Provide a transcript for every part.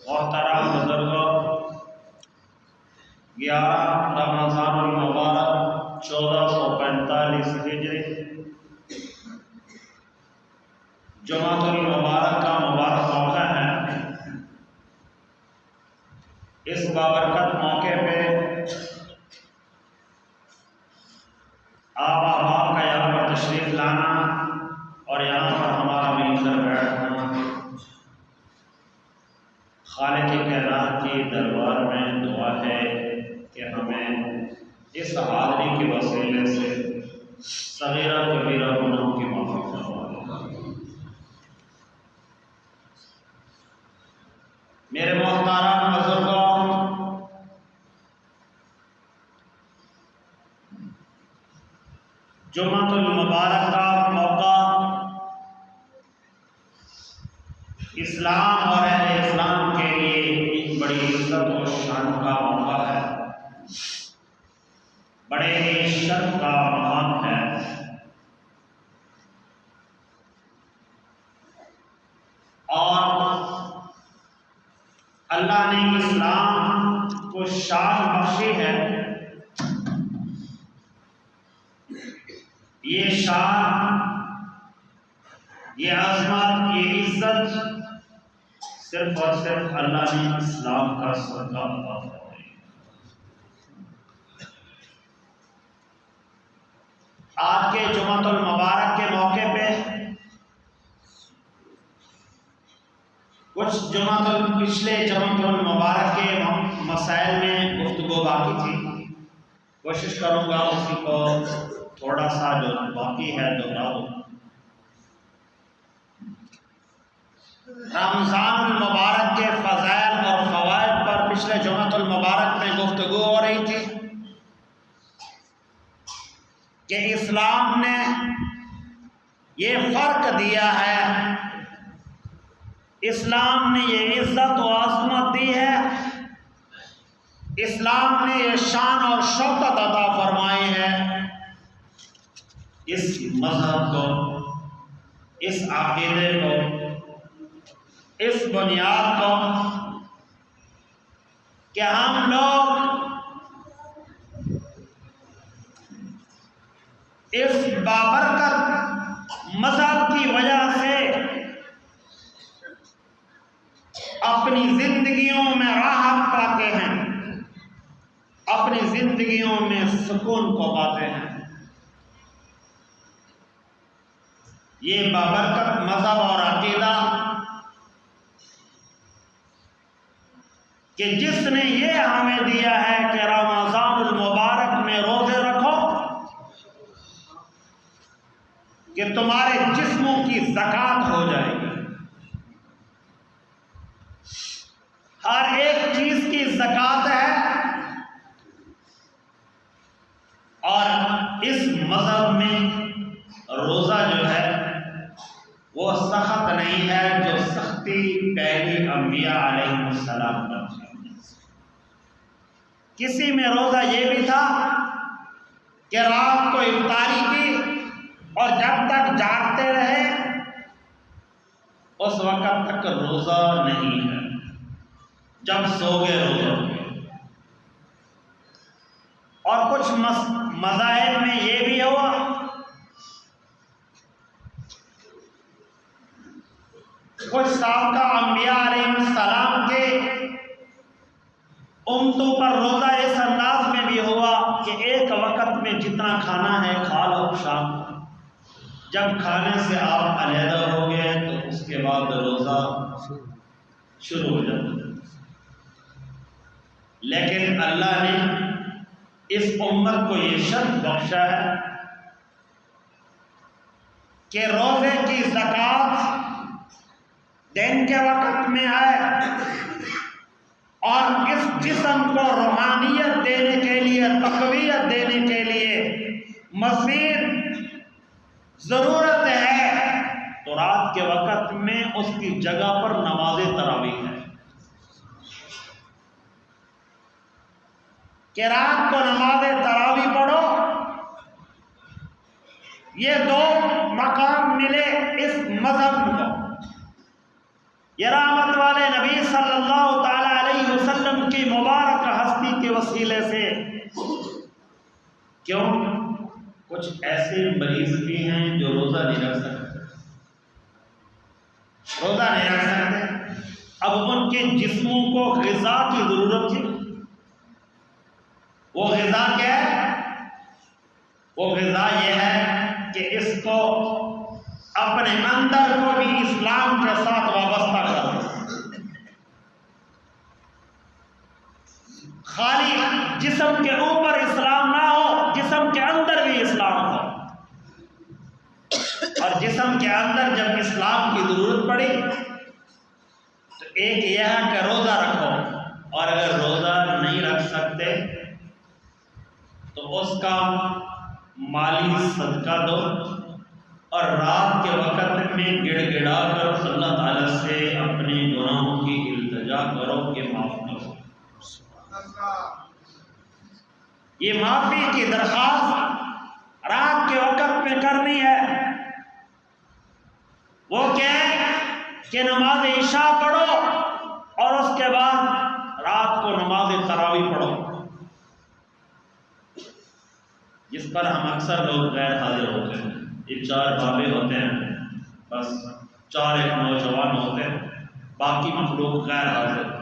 محترم بزرگوں، 11 رمضان المبارک 1445 ہجری جمعۃ المبارک کا مبارک موقع ہے۔ اس بابرکت موقع پہ آپ احباب کا یہاں پر تشریف لانا اور یہاں پر ہمارا مل کر بیٹھنا خالق کائنات کی دربار میں دعا ہے کہ ہمیں اس حاضری کے وسیلے سے صغیرہ کبیرہ گناہوں کی معافی فرمائے۔ میرے محترم بزرگوں، جمعۃ المبارک کا موقع اسلام اور اہل اسلام کے لیے ایک بڑی عزت و شان کا موقع ہے، بڑے ہی شرف کا مقام ہے۔ اور اللہ نے اسلام کو شان بخشی ہے۔ یہ شان، یہ عظمت، یہ عزت صرف اور صرف اللہ نے اسلام کا صدقہ عطا فرمائی۔ آج کے جمعۃ المبارک کے موقع پہ کچھ پچھلے جمعۃ المبارک کے مسائل میں گفتگو باقی تھی، کوشش کروں گا اسی کو تھوڑا سا جو باقی ہے دوہرا دوں۔ رمضان المبارک کے فضائل اور فوائد پر پچھلے جمعۃ المبارک میں گفتگو ہو رہی تھی کہ اسلام نے یہ فرق دیا ہے، اسلام نے یہ عزت و عظمت دی ہے، اسلام نے یہ شان اور شوکت عطا فرمائی ہے اس مذہب کو، اس عقیدے کو، اس بنیاد کو کہ ہم لوگ اس بابرکت مذہب کی وجہ سے اپنی زندگیوں میں راحت پاتے ہیں، اپنی زندگیوں میں سکون کو پاتے ہیں۔ یہ بابرکت مذہب اور عقیدہ کہ جس نے یہ ہمیں دیا ہے کہ رمضان المبارک میں روزے رکھو کہ تمہارے جسموں کی زکوٰۃ ہو جائے گی، ہر ایک چیز کی زکوٰۃ ہے۔ اور اس مذہب میں روزہ جو ہے وہ سخت نہیں ہے جو سختی پہلی انبیاء علیہ السلام پر تھی۔ کسی میں روزہ یہ بھی تھا کہ رات کو افطاری کی اور جب تک جاگتے رہے اس وقت تک روزہ نہیں ہے، جب سو گئے روزہ ہو گئے۔ اور کچھ مذاہب میں یہ بھی ہوا کچھ سابقہ انبیاء علیہ السلام کے امتوں پر روزہ اس انداز میں بھی ہوا کہ ایک وقت میں جتنا کھانا ہے کھا لو شام کو، جب کھانے سے آپ علیحدہ ہو گئے تو اس کے بعد روزہ شروع ہو جاتا ہے۔ لیکن اللہ نے اس امت کو یہ شرف بخشا ہے کہ روزے کی زکوٰۃ دن کے وقت میں ہے اور اس جسم کو روحانیت دینے کے لیے، تقویت دینے کے لیے مزید ضرورت ہے، تو رات کے وقت میں اس کی جگہ پر نماز تراویح ہے کہ رات کو نماز تراویح پڑھو۔ یہ دو مقام ملے اس مذہب کو، یہ رحمت والے نبی صلی اللہ تعالی علیہ وسلم کی مبارک ہستی کے وسیلے سے۔ کیوں؟ کچھ ایسے مریض بھی ہیں جو روزہ نہیں رکھ سکتے، روزہ نہیں رکھ سکتے، اب ان کے جسموں کو غذا کی ضرورت تھی۔ وہ غذا کیا ہے؟ وہ غذا یہ ہے کہ اس کو اپنے اندر کو بھی اسلام کے ساتھ وابستہ کر دے، خالی جسم کے اوپر اسلام نہ ہو، جسم کے اندر بھی اسلام ہو۔ اور جسم کے اندر جب اسلام کی ضرورت پڑی تو ایک یہ ہے کہ روزہ رکھو، اور اگر روزہ نہیں رکھ سکتے تو اس کا مالی صدقہ دو، اور رات کے وقت میں گڑ گڑا کر اللہ تعالیٰ سے اپنے گناہوں کی التجا کرو کہ معاف کرو۔ یہ معافی کی درخواست رات کے وقت میں کرنی ہے۔ وہ کیا ہے کہ نماز عشاء پڑھو اور اس کے بعد رات کو نماز تراویح پڑھو، جس پر ہم اکثر لوگ غیر حاضر ہوتے ہیں۔ یہ 4 بابے ہوتے ہیں، بس 4 ایک نوجوان ہوتے ہیں، باقی مخلوق غیر حاضر۔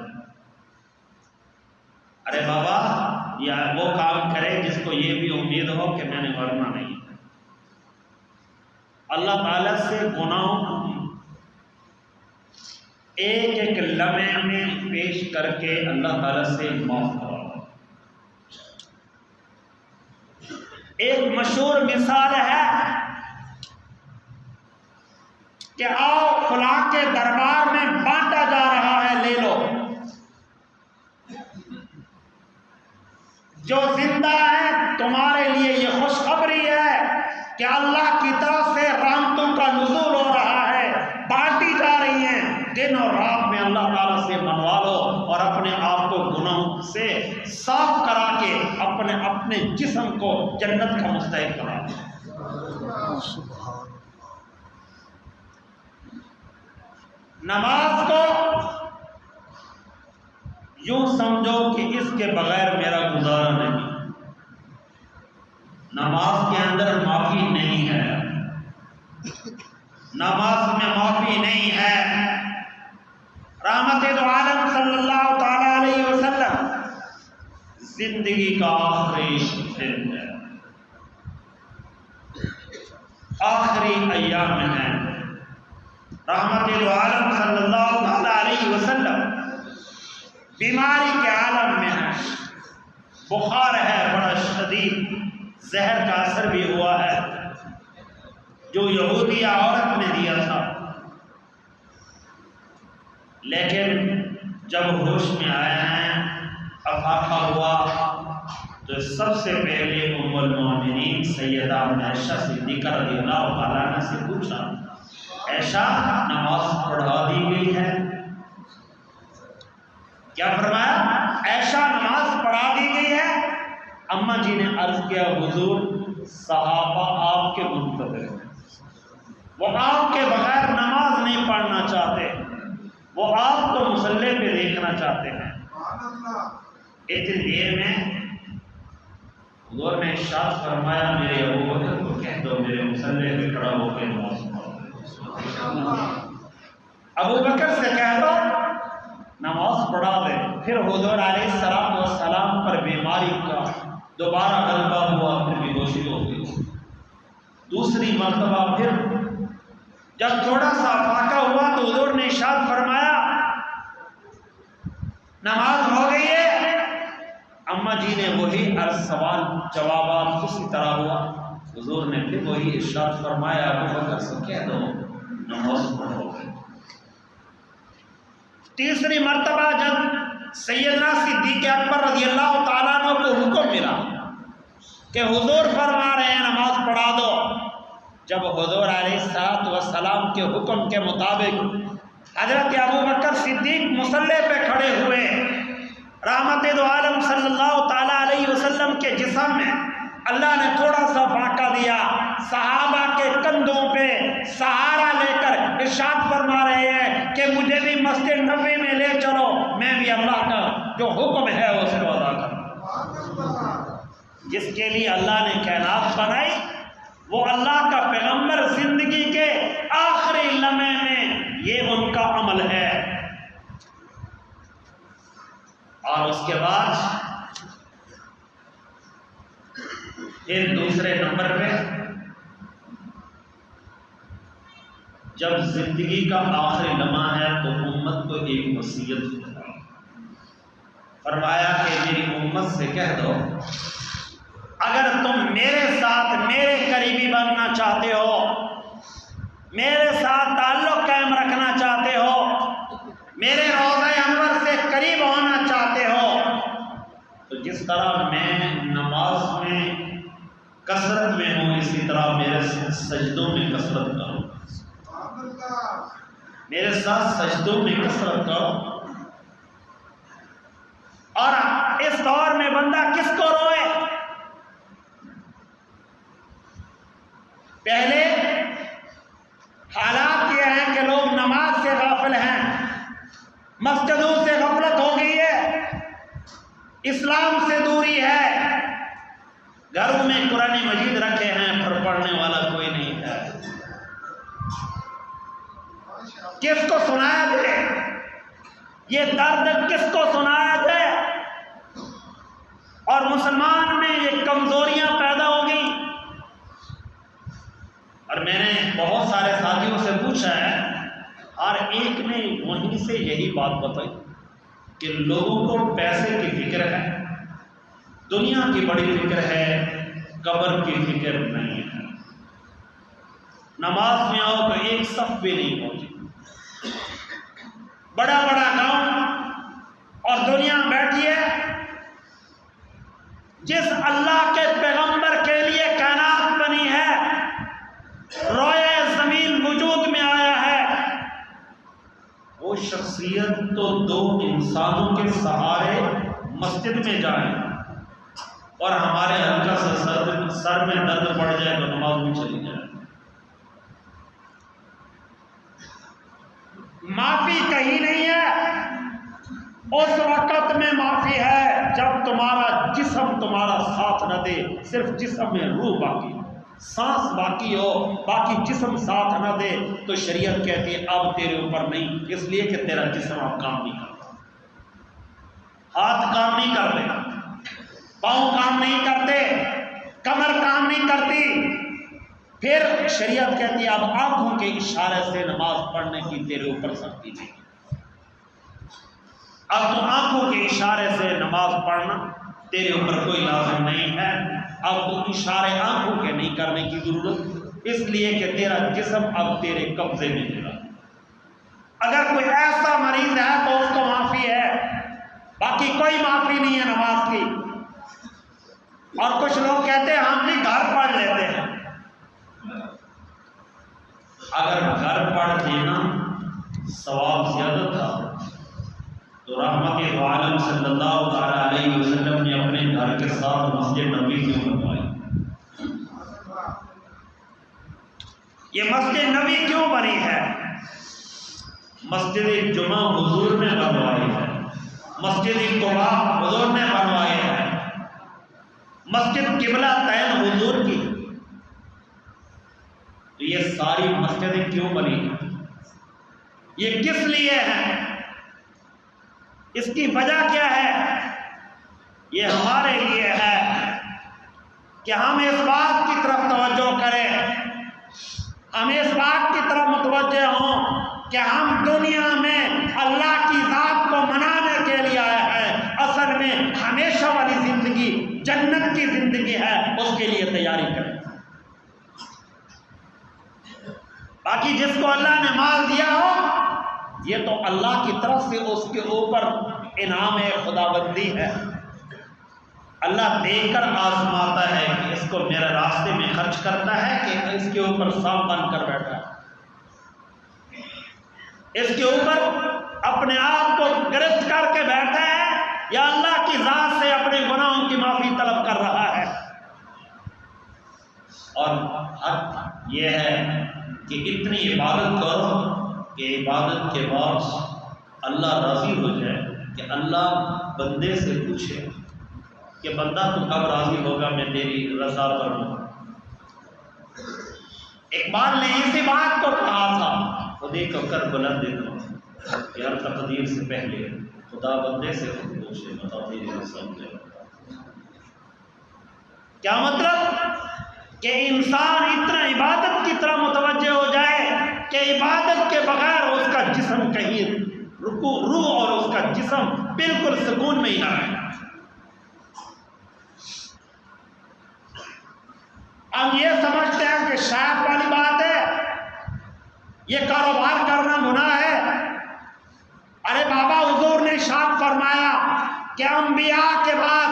ارے بابا، یا وہ کام کرے جس کو یہ بھی امید ہو کہ میں نے مرنا نہیں۔ اللہ تعالیٰ سے گناہوں ایک ایک لمحے میں پیش کر کے اللہ تعالیٰ سے معاف کرو۔ ایک مشہور مثال ہے کہ آؤ فلاں کے دربار میں بانٹا جا رہا ہے، لے لو۔ جو زندہ ہے تمہارے لیے یہ خوشخبری ہے کہ اللہ کی طرف سے رحمتوں کا نزول ہو رہا ہے، بانٹی جا رہی ہیں۔ دن اور رات میں اللہ تعالیٰ سے منوا لو اور اپنے آپ کو گناہوں سے صاف کرا کے اپنے جسم کو جنت کا مستحق کرا دو۔ نماز کو یوں سمجھو کہ اس کے بغیر میرا گزارا نہیں۔ نماز کے اندر معافی نہیں ہے، نماز میں معافی نہیں ہے۔ رحمت دو عالم صلی اللہ تعالی علیہ وسلم زندگی کا آخری دن ہے، آخری ایام ہے۔ رحمت دو عالم صلی اللہ تعالی علیہ وسلم بیماری کے عالم میں ہے، بخار ہے بڑا شدید، زہر کا اثر بھی ہوا ہے جو یہودیہ عورت نے دیا تھا۔ لیکن جب ہوش میں آئے ہیں، افاقہ ہوا، تو سب سے پہلے ام المومنین سیدہ عائشہ صدیقہ رضی اللہ تعالیٰ عنہ سے پوچھا، عائشہ نماز پڑھا دی گئی ہے؟ کیا فرمایا؟ عائشہ نماز پڑھا دی گئی ہے؟ اماں جی نے عرض کیا، حضور صحابہ آپ کے منتظر ہیں، وہ آپ کے بغیر نماز نہیں پڑھنا چاہتے، وہ آپ کو مصلی پہ دیکھنا چاہتے ہیں۔ اتنی دیر میں حضور نے ارشاد فرمایا، میرے ابو بکر کو کہہ دو میرے مصلی پہ کھڑا ہو کے نماز پڑھو۔ ابو بکر سے کہہ دو نماز پڑھا دے۔ پھر حضور علیہ السلام پر بیماری کا دوبارہ غلبہ ہوا، پھر بے ہوشی ہو گئی۔ دوسری مرتبہ پھر جب تھوڑا سا افاقہ ہوا تو حضور نے ارشاد فرمایا، نماز ہو گئی ہے؟ اماں جی نے وہی عرض سوال جوابات اسی طرح ہوا۔ حضور نے پھر وہی ارشاد فرمایا، ابو بکر سے کہہ دو نماز پڑھو۔ تیسری مرتبہ جب سیدنا صدیق اکبر رضی اللہ تعالیٰ عنہ کو حکم ملا کہ حضور فرما رہے ہیں نماز پڑھا دو. جب حضور علیہ السلام کے حکم کے مطابق حضرت ابوبکر صدیق مصلی پہ کھڑے ہوئے، رحمت دو عالم صلی اللہ تعالیٰ علیہ وسلم کے جسم میں اللہ نے تھوڑا سا فاقہ دیا، صحابہ کے کندھوں پہ سہارا لے کر ارشاد فرما رہے ہیں کہ مجھے بھی مسجد نبوی میں لے چلو، میں بھی اللہ کا جو حکم ہے اسے ادا کروں. جس کے لیے اللہ نے کائنات بنائی وہ اللہ کا پیغمبر زندگی کے آخری لمحے میں یہ ان کا عمل ہے. اور اس کے بعد پھر دوسرے نمبر پہ جب زندگی کا آخری لمحہ ہے تو امت کو ایک وصیت فرمایا کہ میری امت سے کہہ دو اگر تم میرے ساتھ میرے قریبی بننا چاہتے ہو، میرے ساتھ تعلق قائم رکھنا چاہتے ہو، میرے روضہ انور سے قریب ہونا چاہتے ہو، تو جس طرح میں نماز میں کثرت میں ہوں اسی طرح میرے سجدوں میں کثرت کرو، میرے ساتھ سجدوں میں کثرت کرو. اور اس دور میں بندہ کس کو روئے؟ پہلے حالات یہ ہیں کہ لوگ نماز سے غافل ہیں، مسجدوں سے غفلت ہو گئی ہے، اسلام سے دوری ہے، گھروں میں قرآن مجید رکھے ہیں پر پڑھنے والا کوئی نہیں ہے. کس کو سنایا جائے یہ درد، کس کو سنایا جائے؟ اور مسلمان میں یہ کمزوریاں پیدا ہو گئی. اور میں نے بہت سارے ساتھیوں سے پوچھا ہے، ہر ایک نے وہیں سے یہی بات بتائی کہ لوگوں کو پیسے کی فکر ہے، دنیا کی بڑی فکر ہے، قبر کی فکر نہیں ہے. نماز میں آؤ تو ایک صف بھی نہیں پہنچی، بڑا بڑا گاؤں اور دنیا بیٹھی ہے. جس اللہ کے پیغمبر کے لیے کائنات بنی ہے، روئے زمین وجود میں آیا ہے، وہ شخصیت تو دو انسانوں کے سہارے مسجد میں جائیں اور ہمارے ہلکا سا سر میں درد پڑ جائے تو نماز میں چلی جائے. معافی کہیں نہیں ہے، اس وقت میں معافی ہے جب تمہارا جسم تمہارا ساتھ نہ دے، صرف جسم میں روح باقی، سانس باقی ہو، باقی جسم ساتھ نہ دے تو شریعت کہتی ہے اب تیرے اوپر نہیں، اس لیے کہ تیرا جسم اب کام نہیں کرتا، ہاتھ کام نہیں کرتے، پاؤں کام نہیں کرتے، کمر کام نہیں کرتی. پھر شریعت کہتی ہے اب آنکھوں کے اشارے سے نماز پڑھنے کی تیرے اوپر سختی نہیں، اب تو آنکھوں کے اشارے سے نماز پڑھنا تیرے اوپر کوئی لازم نہیں ہے، اب تو اشارے آنکھوں کے نہیں کرنے کی ضرورت، اس لیے کہ تیرا جسم اب تیرے قبضے میں ملا. اگر کوئی ایسا مریض ہے تو اس کو معافی ہے، باقی کوئی معافی نہیں ہے نماز کی. اور کچھ لوگ کہتے ہیں ہم بھی گھر پڑھ لیتے ہیں. اگر گھر پڑھ دینا ثواب زیادہ تھا تو رحمت عالم صلی اللہ تعالی علیہ وسلم نے اپنے گھر کے ساتھ مسجد نبوی کیوں بنوائی؟ یہ مسجد نبوی کیوں بنی ہے؟ مسجد جمعہ حضور نے بنوائی ہے، مسجد قباء حضور نے بنوائی ہے، مسجد قبلہ تین حضور کی. تو یہ ساری مسجدیں کیوں بنی ہیں؟ یہ کس لیے ہیں؟ اس کی وجہ کیا ہے؟ یہ ہمارے لیے ہے کہ ہم اس بات کی طرف توجہ کریں، ہم اس بات کی طرف متوجہ ہوں کہ ہم دنیا میں اللہ کی ذات کو منانے کے لیے آئے ہیں، اصل میں ہمیشہ والی زندگی جنت کی زندگی ہے، اس کے لیے تیاری کریں. باقی جس کو اللہ نے مال دیا ہو یہ تو اللہ کی طرف سے اس کے اوپر انعام خداوندی ہے۔ اللہ دیکھ کر آزماتا ہے کہ اس کو میرے راستے میں خرچ کرتا ہے کہ اس کے اوپر سانپ بن کر بیٹھا ہے، اس کے اوپر اپنے آپ کو گرفت کر کے بیٹھا ہے، یا اللہ کی ذات سے اپنے گناہوں کی معافی طلب کر رہا ہے۔ اور حق یہ ہے کہ اتنی عبادت کرو کہ عبادت کے بعد اللہ راضی ہو جائے، کہ اللہ بندے سے پوچھے کہ بندہ تو کب راضی ہوگا میں تیری رضا پر ہوں۔ اقبال نے اسی بات کو کہا تھا، خودی کو کر بلند دوں کہ ہر تقدیر سے پہلے خدا بندے سے خود پوچھے بتا تیری رضا مجھے۔ کیا مطلب؟ کہ انسان اتنا عبادت کی طرح متوجہ ہو جائے کہ عبادت کے بغیر اس کا جسم کہیں روح اور اس کا جسم بالکل سکون میں ہی نہ رہے۔ ہم یہ سمجھتے ہیں کہ شاید والی بات ہے، یہ کاروبار کرنا گناہ ہے۔ ارے بابا، حضور نے ارشاد فرمایا کہ انبیاء کے بعد،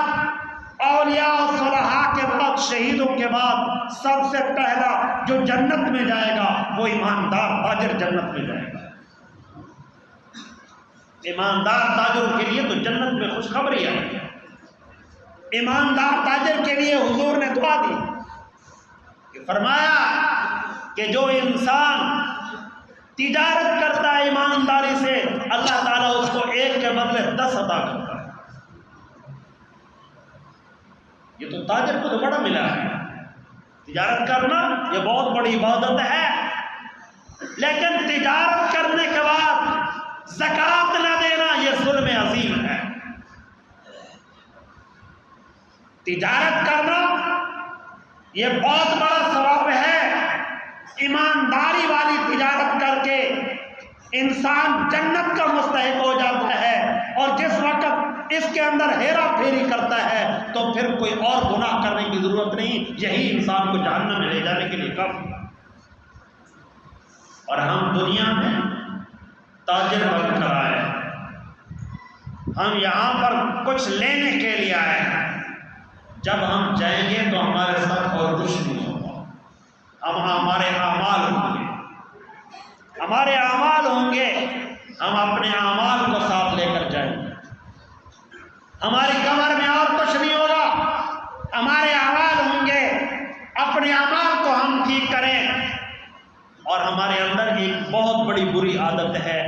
اولیاء و صلحاء کے بعد، شہیدوں کے بعد سب سے پہلا جو جنت میں جائے گا وہ ایماندار تاجر جنت میں جائے گا۔ ایماندار تاجر کے لیے تو جنت میں خوشخبری ہے۔ ایماندار تاجر کے لیے حضور نے دعا دی کہ فرمایا کہ جو انسان تجارت کرتا ہے ایمانداری سے، اللہ تعالیٰ اس کو ایک کے بدلے 10 عطا کرتا ہے۔ یہ تو تاجر کو تو بڑا ملا ہے، تجارت کرنا یہ بہت بڑی عبادت ہے، لیکن تجارت کرنے کے بعد زکوٰۃ نہ دینا یہ ظلم عظیم ہے۔ تجارت کرنا یہ بہت بڑا ثواب ہے۔ ایمانداری والی تجارت کر کے انسان جنت کا مستحق ہو جاتا ہے، اور جس وقت اس کے اندر ہیرا پھیری کرتا ہے تو پھر کوئی اور گناہ کرنے کی ضرورت نہیں، یہی انسان کو جہنم میں لے جانے کے لیے کافی ہے۔ اور ہم دنیا میں تاجر بن کر آئے ہیں، ہم یہاں پر کچھ لینے کے لیے آئے ہیں، جب ہم جائیں گے تو ہمارے ساتھ اور کچھ نہیں ہوگا، ہمارے اعمال ہوں گے، ہمارے اعمال ہوں گے، ہم اپنے اعمال کو ساتھ لے کر جائیں گے، ہماری کمر میں اور کچھ نہیں ہوگا، ہمارے اعمال ہوں گے، اپنے اعمال کو ہم ٹھیک کریں۔ اور ہمارے اندر ایک بہت بڑی بری عادت ہے،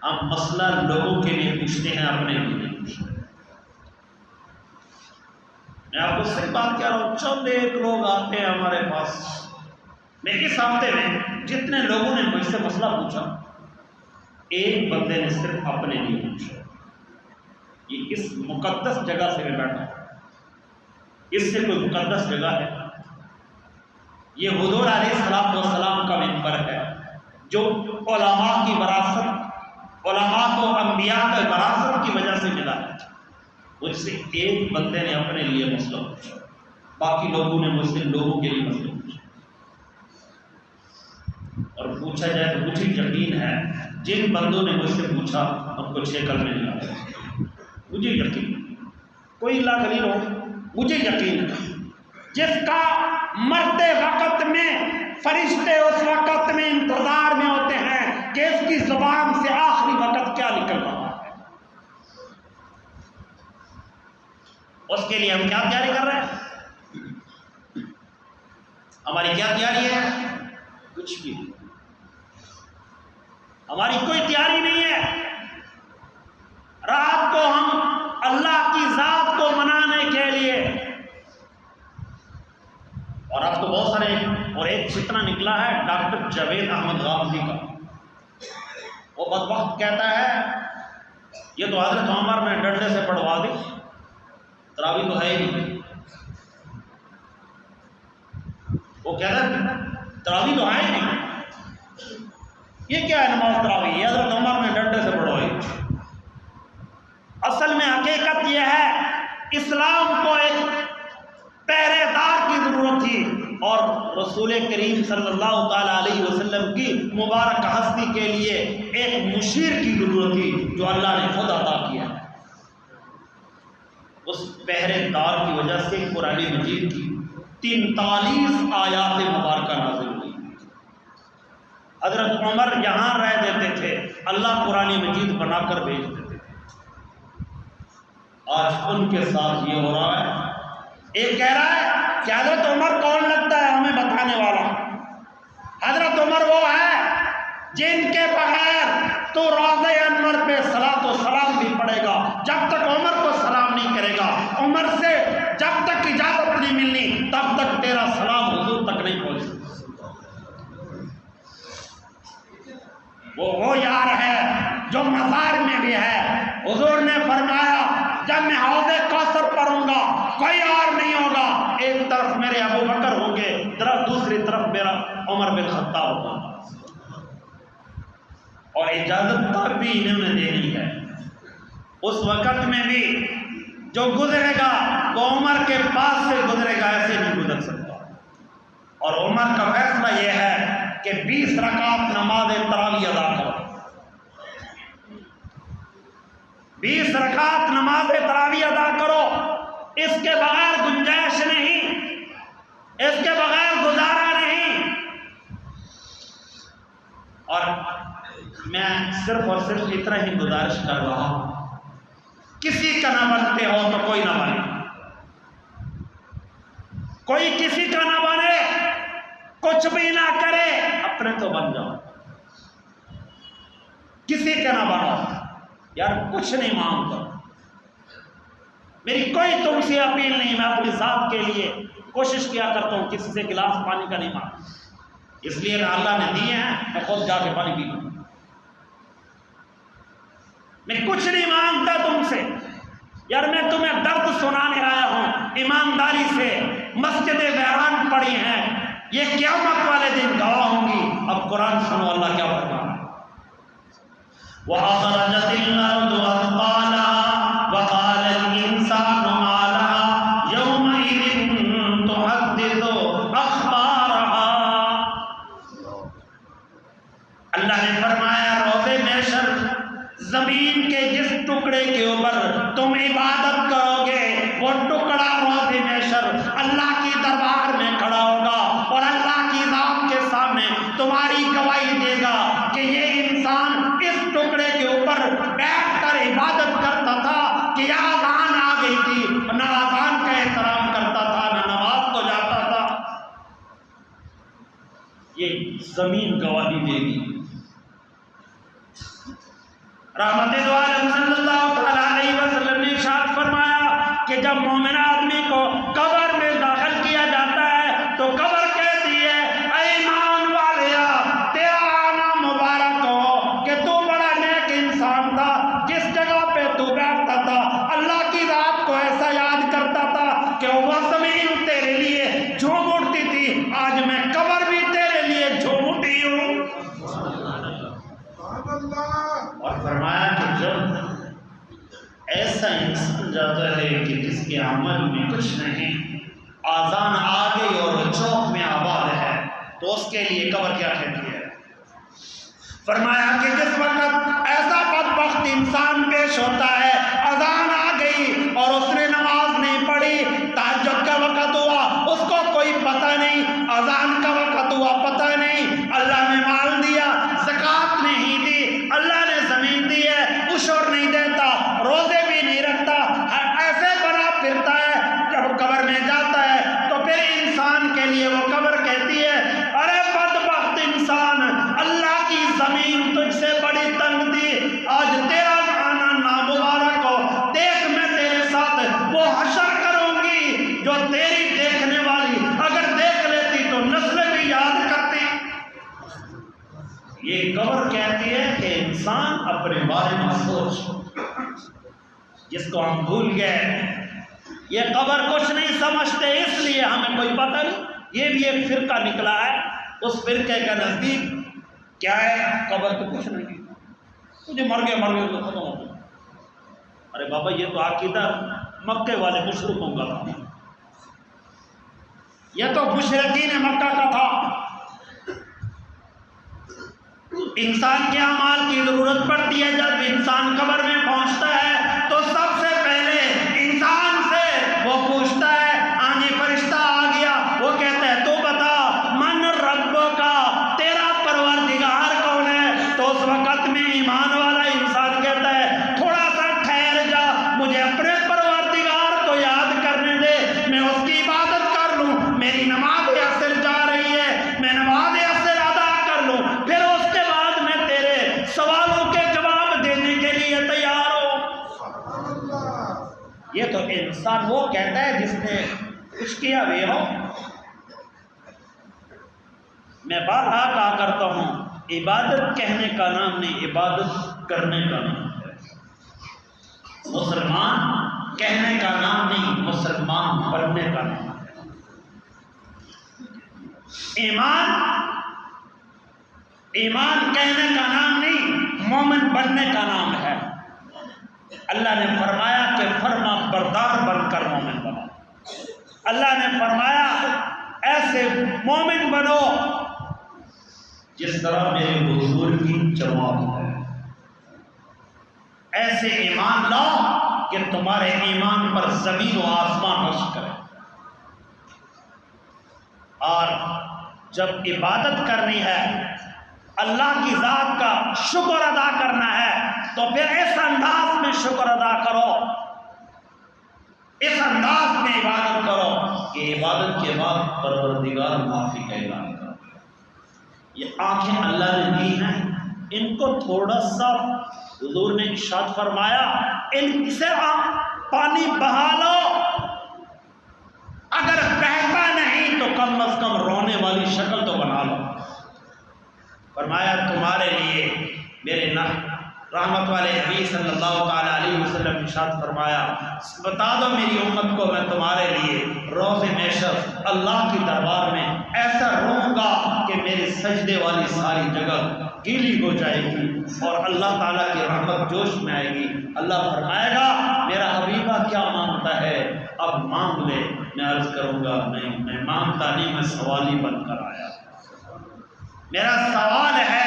ہم مسئلہ لوگوں کے لیے پوچھتے ہیں، اپنے لیے نہیں پوچھتے۔ میں آپ کو صرف بات کہہ رہا ہوں، چند ایک لوگ آتے ہیں ہمارے پاس۔ میں اس ہفتے میں جتنے لوگوں نے مجھ سے مسئلہ پوچھا، ایک بندے نے صرف اپنے لیے پوچھا۔ یہ اس مقدس جگہ سے میں بیٹھا ہوں، اس سے کوئی مقدس جگہ ہے؟ یہ حضور علیہ السلام کا منبر ہے، جو علماء کی وراثت، علماء کو انبیاء کی وراثت کی وجہ سے ملا ہے۔ مجھ سے ایک بندے نے اپنے لیے مسئلہ پوچھا، باقی لوگوں نے مجھ سے لوگوں کے لیے مسئلہ پوچھا۔ اور پوچھا جائے تو مجھے یقین ہے جن بندوں نے مجھ سے پوچھا ہم کو 6 کلمے نہیں آتے، مجھے یقین، کوئی لاکھ نہیں ہو، مجھے یقین ہے۔ جس کا مرتے وقت میں فرشتے اس وقت میں انتظار میں ہوتے ہیں کہ اس کی زبان سے آخری وقت کیا نکل رہا ہے، اس کے لیے ہم کیا تیاری کر رہے ہیں؟ ہماری کیا تیاری ہے؟ کچھ بھی نہیں، ہماری کوئی تیاری نہیں ہے۔ رات کو ہم اللہ کی ذات کو منانے کے لیے، اور اب تو بہت سارے، اور ایک فتنہ نکلا ہے ڈاکٹر جاوید احمد غامدی کا، وہ بدبخت کہتا ہے یہ تو حضرت عمر نے ڈنڈے سے پڑھوا دی، تراویح تو ہے ہی نہیں۔ وہ کہتا ہے تراویح تو ہے ہی نہیں، یہ کیا ہے نماز تراویح؟ یہ حضرت عمر نے ڈنڈے سے پڑھوائی۔ اصل میں حقیقت یہ ہے اسلام کو ایک پہرے دار کی ضرورت تھی، اور رسول کریم صلی اللہ تعالیٰ علیہ وسلم کی مبارک ہستی کے لیے ایک مشیر کی ضرورت تھی جو اللہ نے خود عطا کیا ہے۔ اس پہرے دار کی وجہ سے قرآن مجید کی 43 آیات مبارکہ نازل ہوئی۔ حضرت عمر یہاں رہ دیتے تھے، اللہ قرآن مجید بنا کر بھیج دیتے تھے۔ آج ان کے ساتھ یہ ہو رہا ہے۔ ایک کہہ رہا ہے کہ حضرت عمر کون لگتا ہے ہمیں بتانے والا؟ حضرت عمر وہ ہے جن کے بغیر تو روضہ انور پہ صلاۃ و سلام بھی پڑے گا، جب تک عمر کو سلام نہیں کرے گا، عمر سے جب تک اجازت نہیں ملنی تب تک تیرا سلام حضور تک نہیں پہنچ سکتا۔ وہ یار ہے جو مزار میں بھی ہے۔ حضور نے فرمایا جب میں حوض کوثر پڑھوں گا کوئی اور نہیں ہوگا، ایک طرف میرے ابو بکر ہوں گے، دوسری طرف میرا عمر بن خطاب ہوگا، اور اجازت تب بھی انہوں نے دینی ہے۔ اس وقت میں بھی جو گزرے گا وہ عمر کے پاس سے گزرے گا، ایسے نہیں گزر سکتا۔ اور عمر کا فیصلہ یہ ہے کہ 20 رکعت نماز تراویح ادا کرو، 20 رکعت نماز تراویح ادا کرو، اس کے بغیر گنجائش نہیں، اس کے بغیر گزارا نہیں۔ اور میں صرف اور صرف اتنا ہی گزارش کر رہا ہوں، کسی کا نہ بنتے ہو تو کوئی نہ بنے، کوئی کسی کا نہ بنے، کچھ بھی نہ کرے، اپنے تو بن جاؤ، کسی کا نہ بنو۔ یار کچھ نہیں مانگتا، میری کوئی تم سے اپیل نہیں، میں اپنی ذات کے لیے کوشش کیا کرتا ہوں کسی سے گلاس پانی کا نہیں مانگتا، اس لیے نہ اللہ نے دیے ہیں میں خود جا کے پانی پی لوں، میں کچھ نہیں مانگتا تم سے۔ یار میں تمہیں درد سنانے آیا ہوں، ایمانداری سے مسجد ویران پڑی ہیں، یہ قیامت والے دن گواہ ہوں گی۔ اب قرآن سنو اللہ کیا فرما رہا ہے، وَأَخْرَجَتِ الْأَرْضُ أَثْقَالَهَا وَقَالَ الْإِنسَانُ مَا لَهَا يَوْمَئِذٍ تُحَدِّثُ أَخْبَارَهَا۔ اللہ نے فرمایا روضے محشر، زمین کے جس ٹکڑے کے اوپر تم عبادت کرو گے وہ ٹکڑا روضے محشر اللہ کی دربار میں کھڑا ہوگا اور اللہ کی ذات کے سامنے تمہاری گواہی دے گا کہ یہ انسان اس ٹکڑے کے اوپر بیٹھ کر عبادت کرتا تھا کہ یا اذان آ گئی تھی، نہ اذان کا احترام کرتا تھا نہ نماز کو جاتا تھا۔ یہ زمین گواہی دے گی۔ رحمت دو عالم صلی اللہ تعالیٰ علیہ وسلم نے ارشاد فرمایا کہ جب مومن آدمی کو قبر میں داخل کیا جاتا ہے تو قبر کہتی ہے اے ایمان والیا تیرا آنا مبارک ہو کہ تو بڑا نیک انسان تھا، جس جگہ پہ تو بیٹھتا تھا اللہ کی ذات کو ایسا یاد کرتا تھا کہ وہ زمین تیرے لیے جھوم اٹھتی تھی، آج میں قبر بھی تیرے لیے جھوم اٹھی ہوں۔ اور فرمایا کہ جب ایسا انسان جاتا ہے کہ جس کے عمل میں کچھ نہیں، آذان آ گئی اور وہ چوک میں آباد ہے، تو اس کے لیے قبر کیا کہتی ہے؟ فرمایا کہ جس وقت ایسا بدبخت انسان پیش ہوتا ہے، اذان آ گئی اور اس نے نماز نہیں پڑھی، تہجد کا وقت ہوا اس کو کوئی پتہ نہیں، اذان کا وقت ہوا پتہ نہیں، اللہ نے مال دیا زکوٰۃ نہیں دی، اللہ نے زمین دی ہے عشر نہیں دیتا، روزے بھی نہیں رکھتا، ایسے بنا پھرتا ہے، جب قبر میں جاتا ہے تو پھر انسان کے لیے وہ قبر کہتی ہے ارے بدبخت انسان، اللہ کی زمین تجھ سے بڑی تنگ تھی، آج تیرا آنا نامبارک ہو، دیکھ میں تیرے ساتھ وہ حشر کروں گی جو تیری دیکھنے والی اگر دیکھ لیتی تو نسلیں بھی یاد کرتی۔ یہ قبر کہتی ہے کہ انسان اپنے بارے میں سوچ، جس کو ہم بھول گئے۔ یہ قبر کچھ نہیں سمجھتے، اس لیے ہمیں کوئی پتہ نہیں۔ یہ بھی ایک فرقہ نکلا ہے، اس فرقے کا نزدیک کیا ہے؟ قبر تو کچھ نہیں، مجھے مر گئے تو ختم ہو گیا۔ ارے بابا یہ تو عقیدہ مکے والے مشرکوں کا تھا، یہ تو مشرکین مکہ کا تھا۔ انسان کے اعمال کی ضرورت پڑتی ہے، جب انسان قبر میں پہنچتا ہے تو سب سے پہلے انسان یہ تو انسان وہ کہتا ہے جس نے کچھ کیا بھی ہو۔ میں بارہا کہا کرتا ہوں، عبادت کہنے کا نام نہیں، عبادت کرنے کا نام ہے۔ مسلمان کہنے کا نام نہیں، مسلمان بننے کا نام ہے۔ ایمان کہنے کا نام نہیں، مومن بننے کا نام ہے۔ اللہ نے فرمایا کہ فرما بردار بن کر مومن بنو۔ اللہ نے فرمایا ایسے مومن بنو جس طرح میرے حضور کی جماعت ہے۔ ایسے ایمان لاؤ کہ تمہارے ایمان پر زمین و آسمان رشک کرے۔ اور جب عبادت کرنی ہے، اللہ کی ذات کا شکر ادا کرنا ہے، تو پھر اس انداز میں شکر ادا کرو، اس انداز میں عبادت کرو کہ عبادت کے بعد پروردگار معافی کا اعلان کرو۔ یہ آنکھیں اللہ نے دی ہیں، ان کو تھوڑا سا حضور نے ارشاد فرمایا ان سے پانی بہا لو، اگر بہتا نہیں تو کم از کم رونے والی شکل تو بنا لو۔ فرمایا تمہارے لیے میرے رحمت والے نبی صلی اللہ تعالی علیہ وسلم ارشاد فرمایا بتا دو میری امت کو، میں تمہارے لیے روز محشر اللہ کی دربار میں ایسا روں گا کہ میرے سجدے والی ساری جگہ گیلی ہو جائے گی اور اللہ تعالیٰ کی رحمت جوش میں آئے گی۔ اللہ فرمائے گا میرا حبیبہ کیا مانگتا ہے، اب مانگ لے۔ میں عرض کروں گا نہیں، میں مانگتا نہیں، میں سوالی بن کر آیا۔ میرا سوال ہے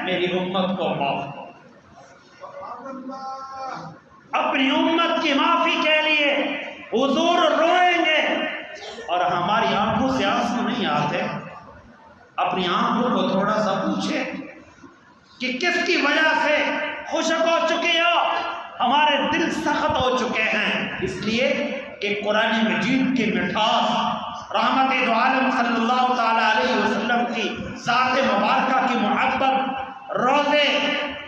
میری امت کو معاف کرو۔ اپنی امت کی معافی کے لیے حضور روئیں گے اور ہماری آنکھوں سے آنسو نہیں آتے۔ اپنی آنکھوں کو تھوڑا سا پوچھے کہ کس کی وجہ سے خشک ہو چکے ہو، ہمارے دل سخت ہو چکے ہیں، اس لیے کہ قرآن مجید کی مٹھاس، رحمت دو عالم صلی اللہ تعالی علیہ وسلم کی ذات مبارکہ کی محبت، روزے،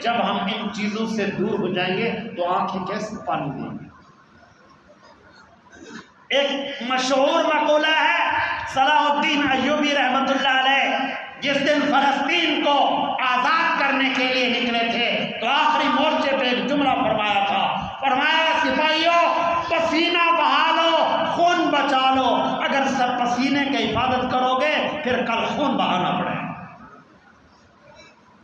جب ہم ان چیزوں سے دور ہو جائیں گے تو آنکھیں کیسے پانی دیں گے۔ ایک مشہور مقولہ ہے صلاح الدین ایوبی رحمت اللہ علیہ جس دن فلسطین کو آزاد کرنے کے لیے نکلے تھے تو آخری مورچے پہ ایک جملہ فرمایا تھا، فرمایا سپاہیوں پسینہ بہا لو، خون بچا لو، اگر سب پسینے کی حفاظت کرو گے پھر کل خون بہانا پڑے گا۔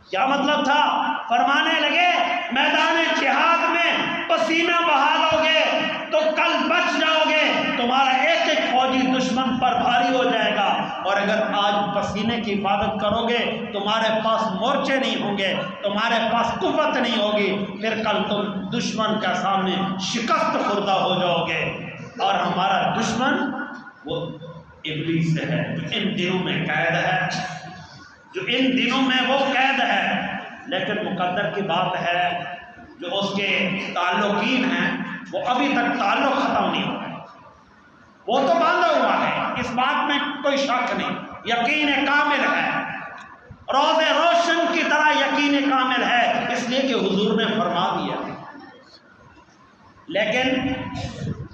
کیا مطلب تھا؟ فرمانے لگے میدان جہاد میں پسینہ بہا لو گے تو کل بچ جاؤ گے، تمہارا ایک ایک فوجی دشمن پر بھاری ہو جائے گا، اور اگر آج پسینے کی حفاظت کرو گے تمہارے پاس مورچے نہیں ہوں گے، تمہارے پاس قوت نہیں ہوگی، پھر کل تم دشمن کے سامنے شکست خوردہ ہو جاؤ گے۔ اور ہمارا دشمن وہ ابلیس ہے جو ان دنوں میں قید ہے، جو ان دنوں میں وہ قید ہے، لیکن مقدر کی بات ہے جو اس کے تعلقین ہیں وہ ابھی تک تعلق ختم نہیں ہوا ہے، وہ تو باندھا ہوا ہے، اس بات میں کوئی شک نہیں، یقین کامل ہے، روز روشن کی طرح یقین کامل ہے، اس لیے کہ حضور نے فرما دیا۔ لیکن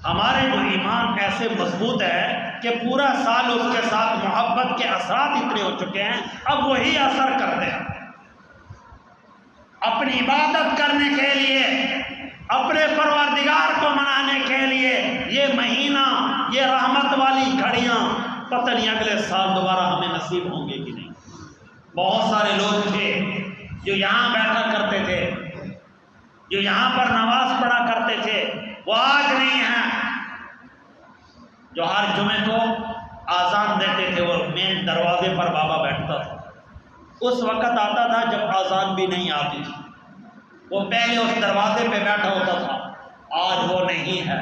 ہمارے جو ایمان ایسے مضبوط ہے کہ پورا سال اس کے ساتھ محبت کے اثرات اتنے ہو چکے ہیں، اب وہی اثر کرتے ہیں۔ اپنی عبادت کرنے کے لیے، اپنے پروردگار کو منانے کے لیے یہ مہینہ، یہ رحمت والی گھڑیاں پتہ نہیں اگلے سال دوبارہ ہمیں نصیب ہوں گے کہ نہیں۔ بہت سارے لوگ تھے جو یہاں بیٹھا کرتے تھے، جو یہاں پر نماز پڑھا کرتے تھے، وہ آج نہیں ہیں۔ جو ہر جمعے کو آذان دیتے تھے، وہ مین دروازے پر بابا بیٹھتا تھا، اس وقت آتا تھا جب آذان بھی نہیں آتی تھی، وہ پہلے اس دروازے پہ بیٹھا ہوتا تھا، آج وہ نہیں ہے۔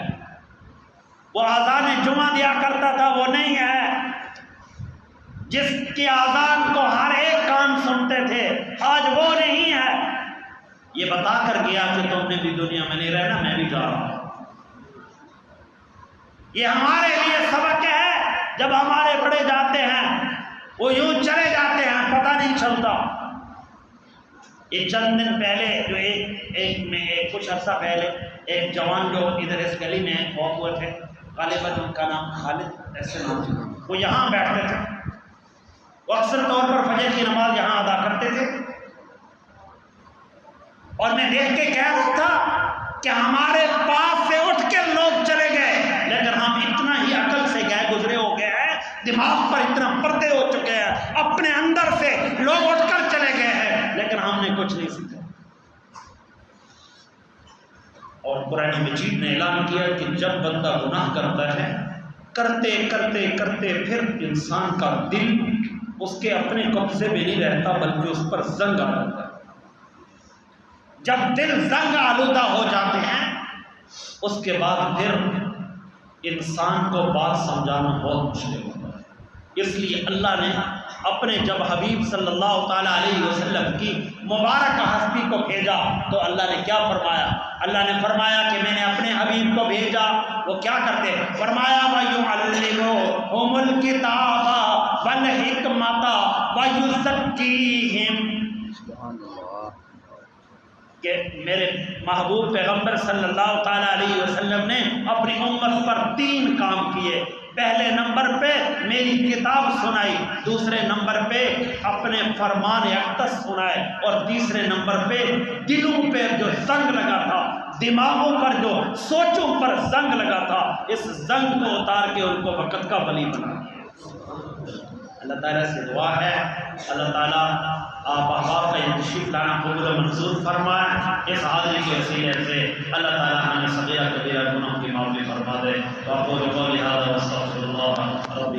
وہ آذان جمعہ دیا کرتا تھا، وہ نہیں ہے۔ جس کی آذان کو ہر ایک کان سنتے تھے، آج وہ نہیں ہے۔ یہ بتا کر گیا کہ تم نے بھی دنیا میں نہیں رہنا، میں بھی جا رہا ہوں۔ یہ ہمارے لیے سبق ہے، جب ہمارے بڑے جاتے ہیں وہ یوں چلے جاتے ہیں، پتہ نہیں چلتا۔ یہ چند دن پہلے جو ایک کچھ عرصہ پہلے ایک جوان جو ادھر اس گلی میں فوت ہوئے تھے، غالباً ان کا نام خالد ایسے نام تھا، وہ یہاں بیٹھتے تھے، وہ اکثر طور پر فجر کی نماز یہاں ادا کرتے تھے، اور میں دیکھ کے کہہ رہا تھا کہ ہمارے پاس سے اٹھ کے لوگ چلے گئے، لیکن ہم اتنا ہی عقل سے گئے گزرے ہو گئے ہیں، دماغ پر اتنا پردے ہو چکے ہیں، اپنے اندر سے لوگ اٹھ کر چلے گئے ہیں، لیکن ہم نے کچھ نہیں سیکھا۔ اور قرآن مجید نے اعلان کیا کہ جب بندہ گناہ کرتا ہے، کرتے کرتے کرتے پھر انسان کا دل اس کے اپنے قبضے میں نہیں رہتا بلکہ اس پر زنگ آ جاتا ہے۔ جب دل زنگ آلودہ ہو جاتے ہیں اس کے بعد پھر انسان کو بات سمجھانا بہت مشکل ہوتا ہے۔ اس لیے اللہ نے اپنے جب حبیب صلی اللہ تعالیٰ علیہ وسلم کی مبارک ہستی کو بھیجا تو اللہ نے کیا فرمایا؟ اللہ نے فرمایا کہ میں نے اپنے حبیب کو بھیجا، وہ کیا کرتے؟ فرمایا وَيُعَلِّمُهُمُ الْكِتَابَ وَالْحِكْمَةَ وَيُزَكِّيهِمْ، کہ میرے محبوب پیغمبر صلی اللہ تعالیٰ علیہ وسلم نے اپنی امت پر 3 کام کیے۔ پہلے نمبر پہ میری کتاب سنائی، دوسرے نمبر پہ اپنے فرمان اقدس سنائے، اور تیسرے نمبر پہ دلوں پہ جو زنگ لگا تھا، دماغوں پر جو سوچوں پر زنگ لگا تھا، اس زنگ کو اتار کے ان کو وقت کا ولی بنا۔ اللہ تعالیٰ سے دعا ہے اللہ تعالیٰ آپ احباب کا یہ تشریف لانا قبول و منظور فرمائے، اس حاضری کے وسیلے سے اللہ تعالیٰ ہمیں صغیرہ کبیرہ گناہوں کی معافی فرما دے۔ وأقول قولي هذا واستغفر الله ربي